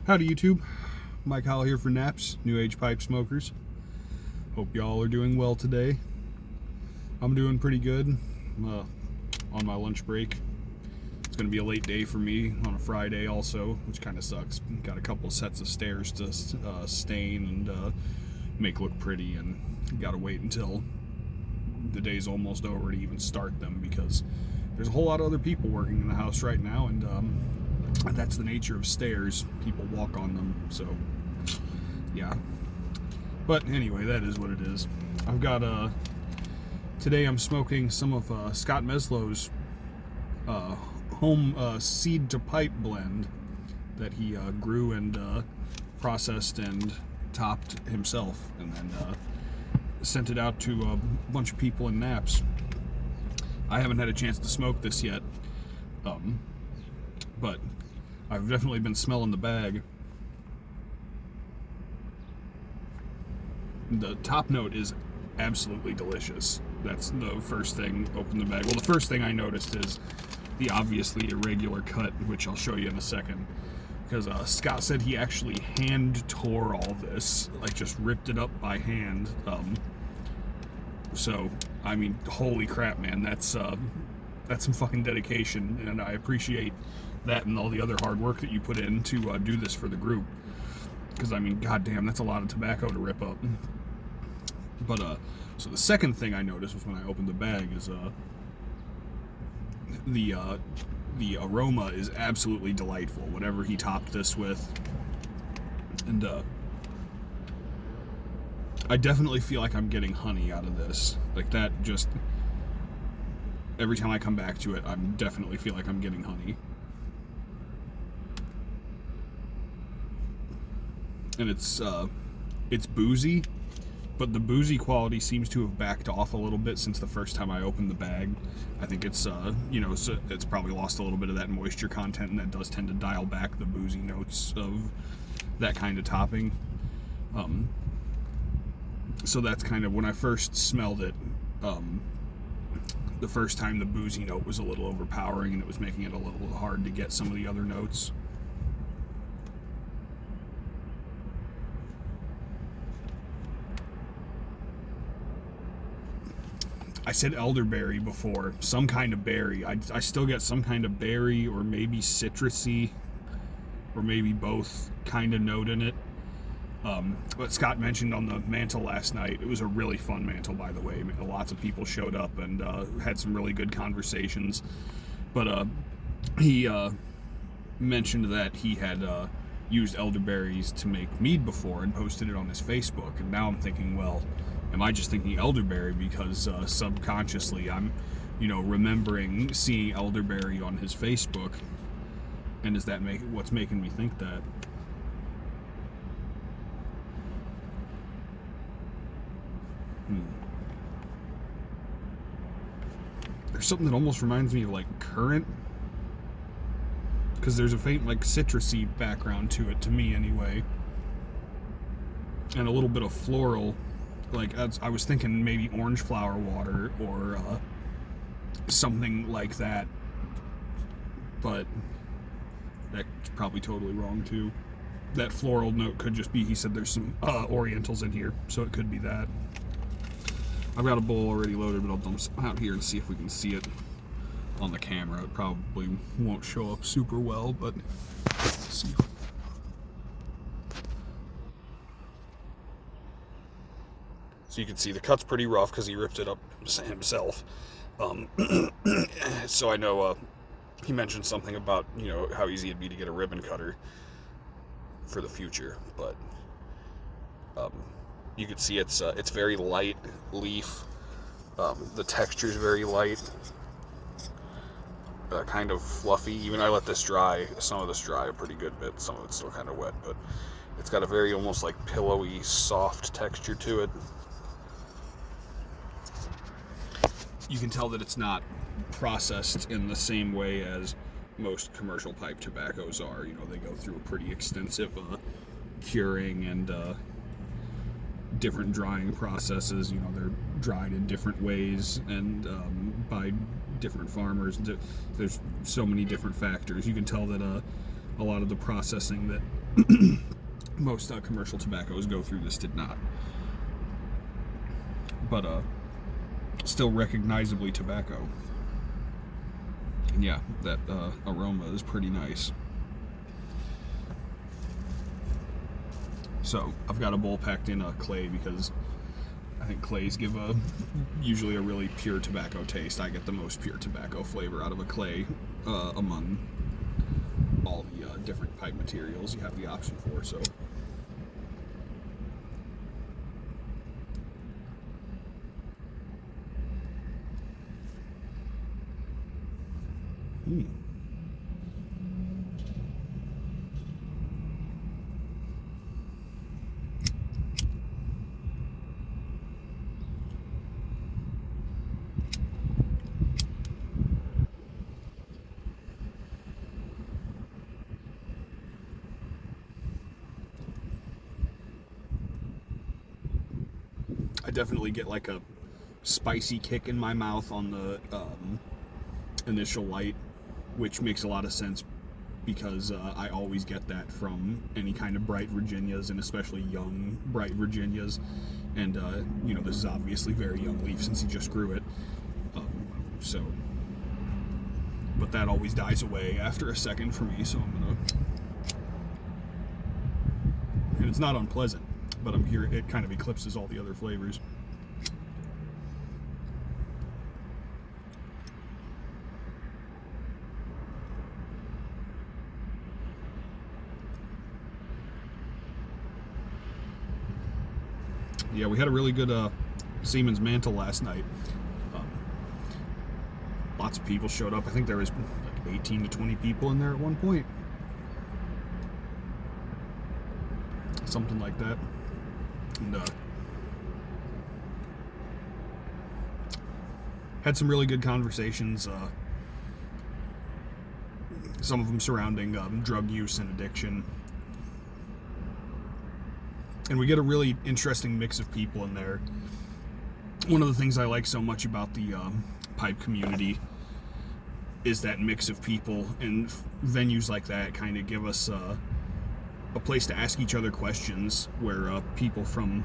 Howdy YouTube, Mike Howell here for Naps, New Age Pipe Smokers. Hope y'all are doing well today. I'm doing pretty good. On my lunch break. It's going to be a late day for me on a Friday also, which kind of sucks. Got a couple sets of stairs to stain and make look pretty, and got to wait until the day's almost over to even start them because there's a whole lot of other people working in the house right now, and that's the nature of stairs. People walk on them, so yeah. But anyway, that is what it is. I've got today I'm smoking some of Scott Meslow's home seed to pipe blend that he grew and processed and topped himself, and then sent it out to a bunch of people in Naps. I haven't had a chance to smoke this yet, but I've definitely been smelling the bag. The top note is absolutely delicious. That's the first thing. Open the bag. Well, the first thing I noticed is the obviously irregular cut, which I'll show you in a second. Because Scott said he actually hand tore all this, like just ripped it up by hand. So, I mean, holy crap, man, that's some fucking dedication, and I appreciate that and all the other hard work that you put in to do this for the group. Because, I mean, goddamn, that's a lot of tobacco to rip up. But, so the second thing I noticed was when I opened the bag is, the aroma is absolutely delightful, whatever he topped this with. And, I definitely feel like I'm getting honey out of this. Like, that just, every time I come back to it, I definitely feel like I'm getting honey. And it's boozy, but the boozy quality seems to have backed off a little bit since the first time I opened the bag. I think it's, you know, so it's probably lost a little bit of that moisture content, and that does tend to dial back the boozy notes of that kind of topping. So that's kind of, when I first smelled it, the first time the boozy note was a little overpowering, and it was making it a little hard to get some of the other notes. I said elderberry before, some kind of berry. I still get some kind of berry, or maybe citrusy, or maybe both kind of note in it. What Scott mentioned on the mantle last night, it was a really fun mantle, by the way. Lots of people showed up and had some really good conversations. But he mentioned that he had used elderberries to make mead before and posted it on his Facebook. And now I'm thinking, well, am I just thinking elderberry because subconsciously I'm, you know, remembering seeing elderberry on his Facebook, and is that what's making me think that? There's something that almost reminds me of like currant, because there's a faint like citrusy background to it, to me anyway, and a little bit of floral. Like, I was thinking maybe orange flower water or something like that, but that's probably totally wrong too. That floral note could just be, he said there's some orientals in here, so it could be that. I've got a bowl already loaded, but I'll dump some out here and see if we can see it on the camera. It probably won't show up super well, but let's see. So you can see the cut's pretty rough because he ripped it up himself. So I know he mentioned something about, you know, how easy it'd be to get a ribbon cutter for the future, but you can see it's very light leaf. The texture is very light, kind of fluffy. Even I let this dry, some of this dry a pretty good bit. Some of it's still kind of wet, but it's got a very almost like pillowy, soft texture to it. You can tell that it's not processed in the same way as most commercial pipe tobaccos are. You know, they go through a pretty extensive curing and different drying processes. You know, they're dried in different ways and by different farmers. There's so many different factors. You can tell that a lot of the processing that Most commercial tobaccos go through. This did not. But still recognizably tobacco. And yeah, that aroma is pretty nice. So I've got a bowl packed in clay because I think clays give usually a really pure tobacco taste. I get the most pure tobacco flavor out of a clay among all the different pipe materials you have the option for. So. I definitely get like a spicy kick in my mouth on the initial light, which makes a lot of sense because I always get that from any kind of bright Virginias, and especially young bright Virginias. And you know, this is obviously very young leaf since he just grew it. So, but that always dies away after a second for me. So I'm gonna, and it's not unpleasant, but I'm here. It kind of eclipses all the other flavors. Yeah, we had a really good Siemens Mantle last night. Lots of people showed up. I think there was like 18 to 20 people in there at one point. Something like that. And had some really good conversations. Some of them surrounding drug use and addiction. And we get a really interesting mix of people in there. One of the things I like so much about the pipe community is that mix of people, and venues like that kind of give us a place to ask each other questions, where people from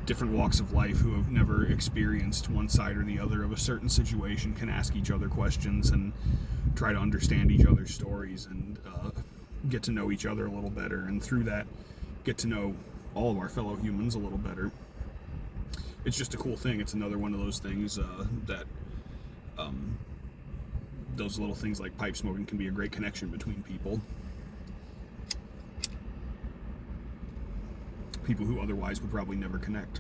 different walks of life who have never experienced one side or the other of a certain situation can ask each other questions and try to understand each other's stories and get to know each other a little better, and through that get to know all of our fellow humans a little better. It's just a cool thing. It's another one of those things that those little things like pipe smoking can be a great connection between people. People who otherwise would probably never connect.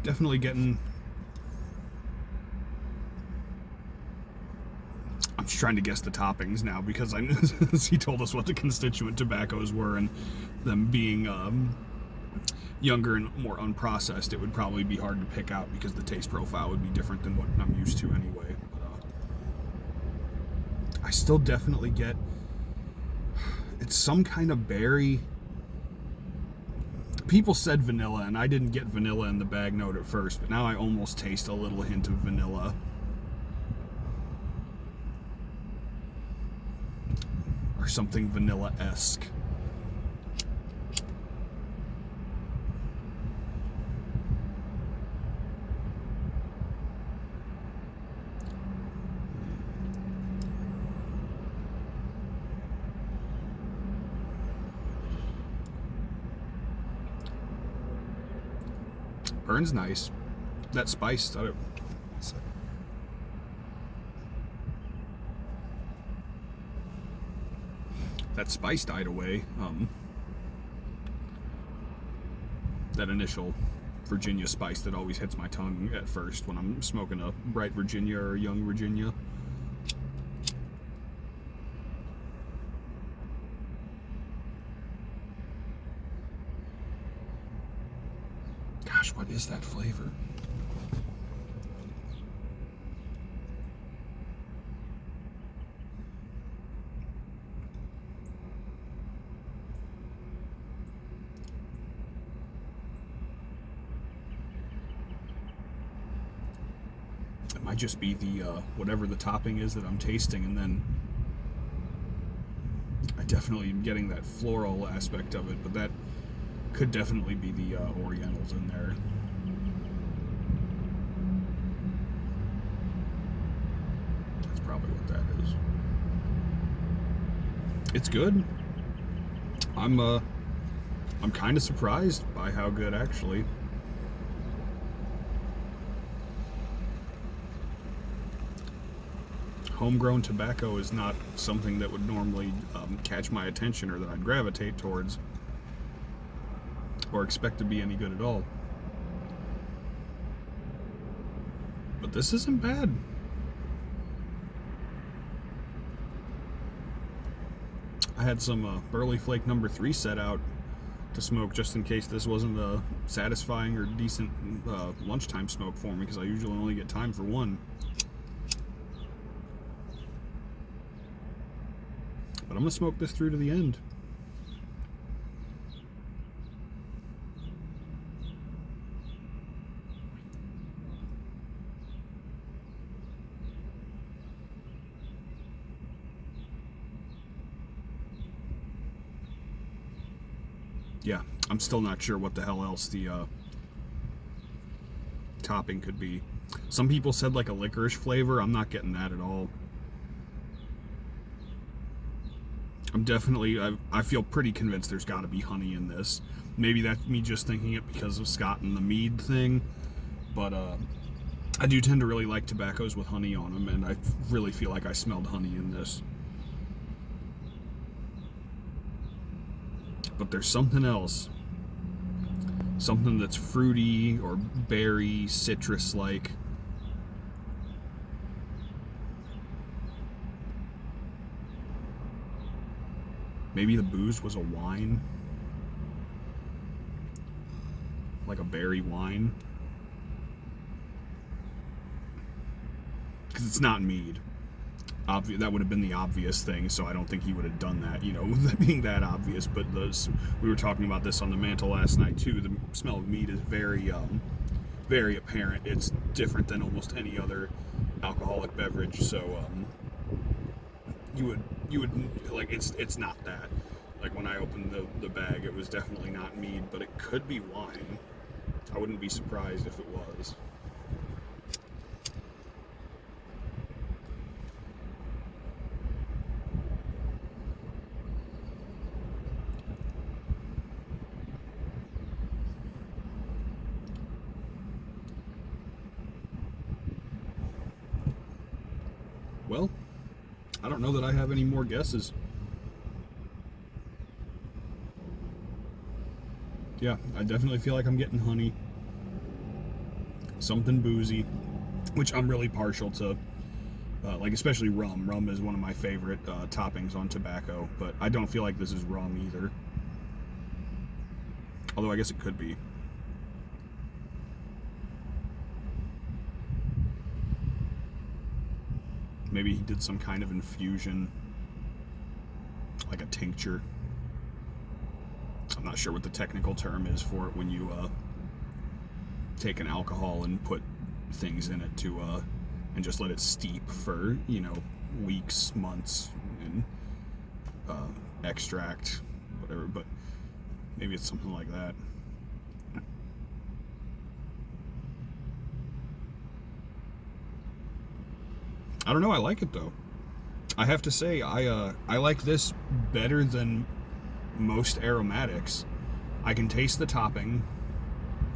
Definitely getting... I'm just trying to guess the toppings now because he told us what the constituent tobaccos were, and them being younger and more unprocessed, it would probably be hard to pick out because the taste profile would be different than what I'm used to anyway. But I still definitely get... It's some kind of berry. People said vanilla, and I didn't get vanilla in the bag note at first, but now I almost taste a little hint of vanilla. Or something vanilla-esque. Burns nice. That spice, that spice died away. That initial Virginia spice that always hits my tongue at first when I'm smoking a bright Virginia or a young Virginia. Gosh, what is that flavor? might just be the whatever the topping is that I'm tasting, and then I definitely am getting that floral aspect of it, but that could definitely be the Orientals in there. That's probably what that is. It's good. I'm kind of surprised by how good, actually. Homegrown tobacco is not something that would normally catch my attention or that I'd gravitate towards or expect to be any good at all. But this isn't bad. I had some Burley Flake number 3 set out to smoke just in case this wasn't a satisfying or decent lunchtime smoke for me, because I usually only get time for one. But I'm going to smoke this through to the end. Yeah, I'm still not sure what the hell else the topping could be. Some people said like a licorice flavor. I'm not getting that at all. I'm definitely, I feel pretty convinced there's got to be honey in this. Maybe that's me just thinking it because of Scott and the mead thing, but I do tend to really like tobaccos with honey on them, and I really feel like I smelled honey in this. But there's something else. Something that's fruity or berry, citrus-like. Maybe the booze was a wine. Like a berry wine. Because it's not mead. That would have been the obvious thing, so I don't think he would have done that, you know, that being that obvious. But we were talking about this on the mantle last night too. The smell of mead is very apparent. It's different than almost any other alcoholic beverage. So you would like, it's not that. Like when I opened the bag, it was definitely not mead, but it could be wine. I wouldn't be surprised if it was. Well, I don't know that I have any more guesses. Yeah, I definitely feel like I'm getting honey. Something boozy, which I'm really partial to, like especially rum. Rum is one of my favorite toppings on tobacco, but I don't feel like this is rum either. Although I guess it could be. Maybe he did some kind of infusion, like a tincture. I'm not sure what the technical term is for it when you take an alcohol and put things in it to and just let it steep for, you know, weeks, months, and extract, whatever. But maybe it's something like that. I don't know. I like it though. I have to say, I like this better than most aromatics. I can taste the topping,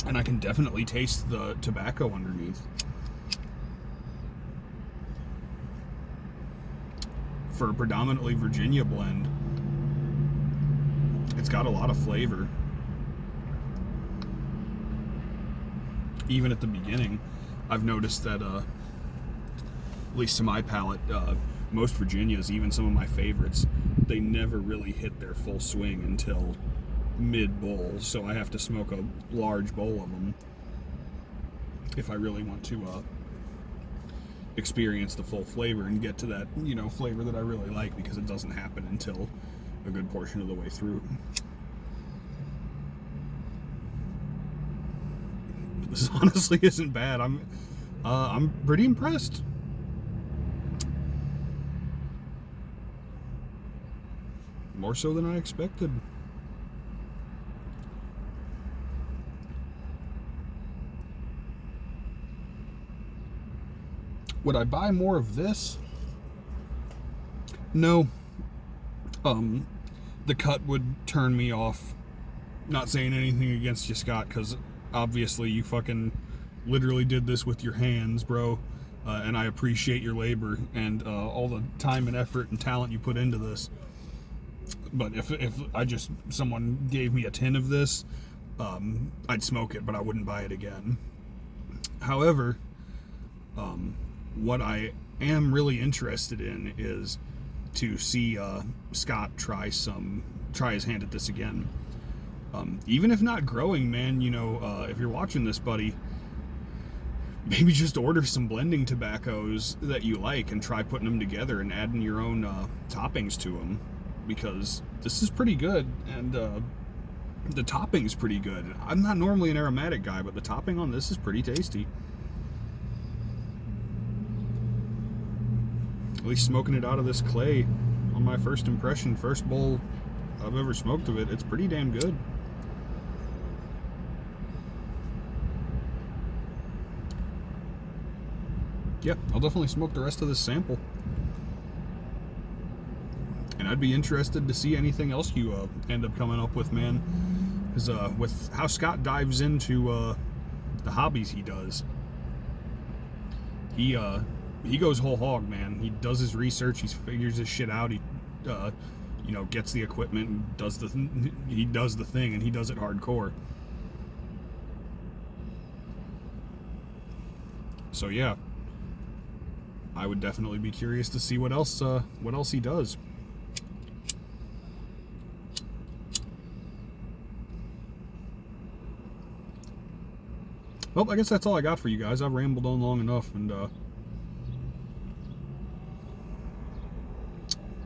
and I can definitely taste the tobacco underneath. For a predominantly Virginia blend, it's got a lot of flavor. Even at the beginning, I've noticed that, at least to my palate, most Virginias, even some of my favorites, they never really hit their full swing until mid-bowl, so I have to smoke a large bowl of them if I really want to experience the full flavor and get to that, you know, flavor that I really like, because it doesn't happen until a good portion of the way through. This honestly isn't bad. I'm pretty impressed. More so than I expected. Would I buy more of this? No. The cut would turn me off. Not saying anything against you, Scott, because obviously you fucking literally did this with your hands, bro. And I appreciate your labor and all the time and effort and talent you put into this. But if someone gave me a tin of this, I'd smoke it, but I wouldn't buy it again. However, what I am really interested in is to see Scott try his hand at this again. Even if not growing, man, you know, if you're watching this, buddy, maybe just order some blending tobaccos that you like and try putting them together and adding your own toppings to them, because this is pretty good, and the topping's pretty good. I'm not normally an aromatic guy, but the topping on this is pretty tasty. At least smoking it out of this clay on my first impression, first bowl I've ever smoked of it, it's pretty damn good. Yeah, I'll definitely smoke the rest of this sample. And I'd be interested to see anything else you end up coming up with, man. Because with how Scott dives into the hobbies he does, he goes whole hog, man. He does his research, he figures his shit out, he you know, gets the equipment and does the thing, and he does it hardcore. So yeah, I would definitely be curious to see what else he does. Well, I guess that's all I got for you guys. I've rambled on long enough, and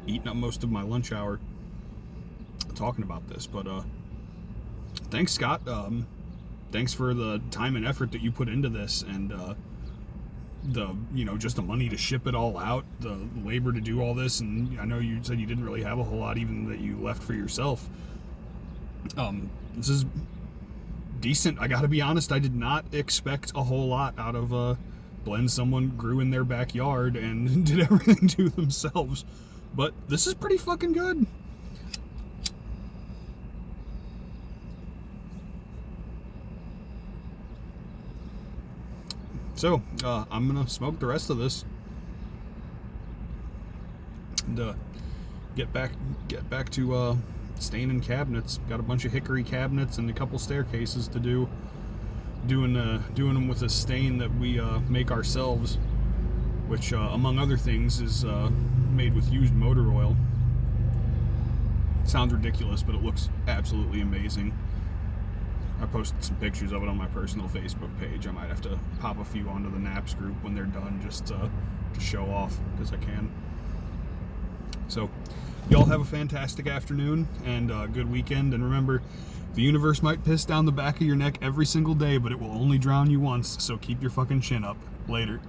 eating up most of my lunch hour talking about this. But thanks, Scott. Thanks for the time and effort that you put into this, and just the money to ship it all out, the labor to do all this. And I know you said you didn't really have a whole lot even that you left for yourself. This is decent. I gotta be honest, I did not expect a whole lot out of blend someone grew in their backyard and did everything to themselves. But this is pretty fucking good. So, I'm gonna smoke the rest of this and get back to staining cabinets. Got a bunch of hickory cabinets and a couple staircases to do. Doing them with a stain that we make ourselves, which among other things is made with used motor oil. Sounds ridiculous, but it looks absolutely amazing. I posted some pictures of it on my personal Facebook page. I might have to pop a few onto the Naps group when they're done, just to show off, because I can. So, y'all have a fantastic afternoon and a good weekend. And remember, the universe might piss down the back of your neck every single day, but it will only drown you once. So keep your fucking chin up. Later.